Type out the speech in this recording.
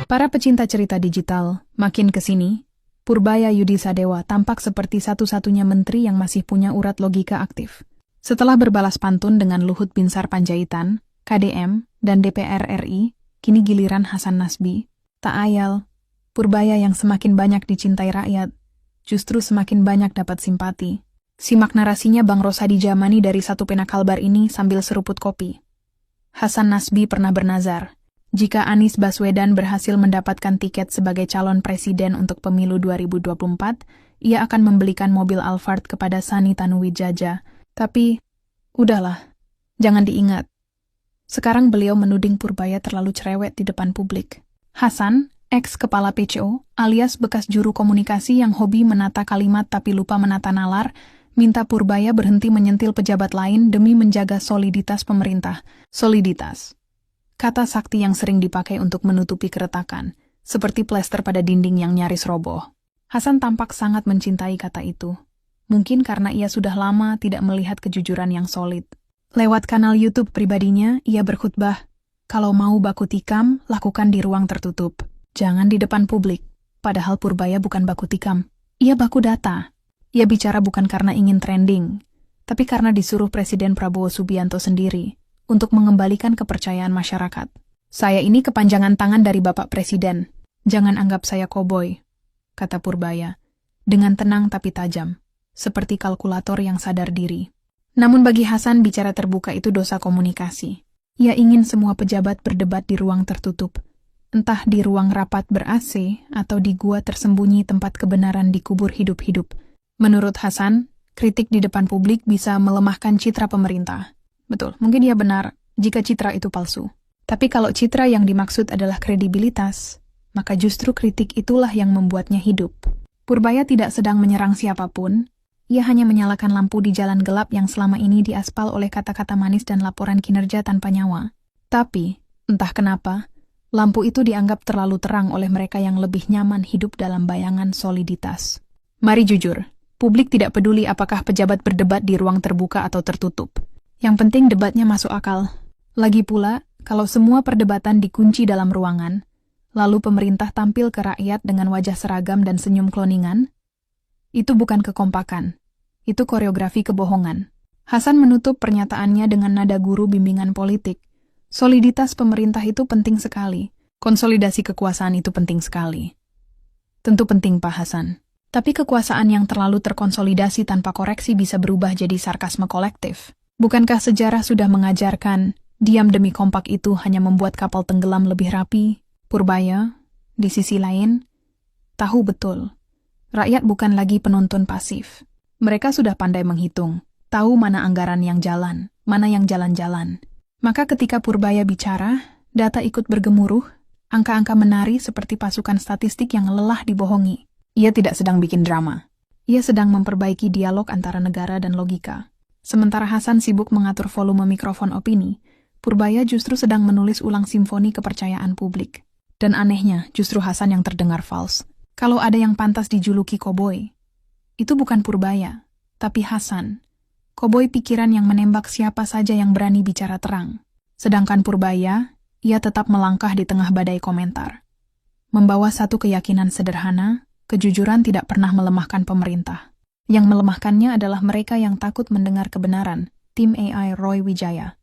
Para pecinta cerita digital, makin kesini, Purbaya Yudisadewa tampak seperti satu-satunya menteri yang masih punya urat logika aktif. Setelah berbalas pantun dengan Luhut Binsar Panjaitan, KDM, dan DPR RI, kini giliran Hasan Nasbi. Tak ayal, Purbaya yang semakin banyak dicintai rakyat, justru semakin banyak dapat simpati. Simak narasinya Bang Rosadi Jamani dari satu pena kalbar ini sambil seruput kopi. Hasan Nasbi pernah bernazar, jika Anies Baswedan berhasil mendapatkan tiket sebagai calon presiden untuk pemilu 2024, ia akan membelikan mobil Alphard kepada Sani Tanuwijaya. Tapi, udahlah, jangan diingat. Sekarang beliau menuding Purbaya terlalu cerewet di depan publik. Hasan, ex-kepala PCO, alias bekas juru komunikasi yang hobi menata kalimat tapi lupa menata nalar, minta Purbaya berhenti menyentil pejabat lain demi menjaga soliditas pemerintah. Soliditas. Kata sakti yang sering dipakai untuk menutupi keretakan, seperti plester pada dinding yang nyaris roboh. Hasan tampak sangat mencintai kata itu. Mungkin karena ia sudah lama tidak melihat kejujuran yang solid. Lewat kanal YouTube pribadinya, ia berkhutbah, kalau mau baku tikam, lakukan di ruang tertutup. Jangan di depan publik. Padahal Purbaya bukan baku tikam. Ia baku data. Ia bicara bukan karena ingin trending, tapi karena disuruh Presiden Prabowo Subianto sendiri untuk mengembalikan kepercayaan masyarakat. Saya ini kepanjangan tangan dari Bapak Presiden. Jangan anggap saya koboi, kata Purbaya, dengan tenang tapi tajam, seperti kalkulator yang sadar diri. Namun bagi Hasan, bicara terbuka itu dosa komunikasi. Ia ingin semua pejabat berdebat di ruang tertutup, entah di ruang rapat ber-AC atau di gua tersembunyi tempat kebenaran dikubur hidup-hidup. Menurut Hasan, kritik di depan publik bisa melemahkan citra pemerintah. Betul, mungkin ia benar jika citra itu palsu. Tapi kalau citra yang dimaksud adalah kredibilitas, maka justru kritik itulah yang membuatnya hidup. Purbaya tidak sedang menyerang siapapun, ia hanya menyalakan lampu di jalan gelap yang selama ini diaspal oleh kata-kata manis dan laporan kinerja tanpa nyawa. Tapi, entah kenapa, lampu itu dianggap terlalu terang oleh mereka yang lebih nyaman hidup dalam bayangan soliditas. Mari jujur, publik tidak peduli apakah pejabat berdebat di ruang terbuka atau tertutup. Yang penting debatnya masuk akal. Lagi pula, kalau semua perdebatan dikunci dalam ruangan, lalu pemerintah tampil ke rakyat dengan wajah seragam dan senyum kloningan, itu bukan kekompakan. Itu koreografi kebohongan. Hasan menutup pernyataannya dengan nada guru bimbingan politik. Soliditas pemerintah itu penting sekali. Konsolidasi kekuasaan itu penting sekali. Tentu penting, Pak Hasan. Tapi kekuasaan yang terlalu terkonsolidasi tanpa koreksi bisa berubah jadi sarkasme kolektif. Bukankah sejarah sudah mengajarkan, diam demi kompak itu hanya membuat kapal tenggelam lebih rapi? Purbaya, di sisi lain, tahu betul, rakyat bukan lagi penonton pasif. Mereka sudah pandai menghitung, tahu mana anggaran yang jalan, mana yang jalan-jalan. Maka ketika Purbaya bicara, data ikut bergemuruh, angka-angka menari seperti pasukan statistik yang lelah dibohongi. Ia tidak sedang bikin drama. Ia sedang memperbaiki dialog antara negara dan logika. Sementara Hasan sibuk mengatur volume mikrofon opini, Purbaya justru sedang menulis ulang simfoni kepercayaan publik. Dan anehnya, justru Hasan yang terdengar false. Kalau ada yang pantas dijuluki koboi, itu bukan Purbaya, tapi Hasan. Koboi pikiran yang menembak siapa saja yang berani bicara terang. Sedangkan Purbaya, ia tetap melangkah di tengah badai komentar. Membawa satu keyakinan sederhana, kejujuran tidak pernah melemahkan pemerintah. Yang melemahkannya adalah mereka yang takut mendengar kebenaran. Tim AI Roy Wijaya.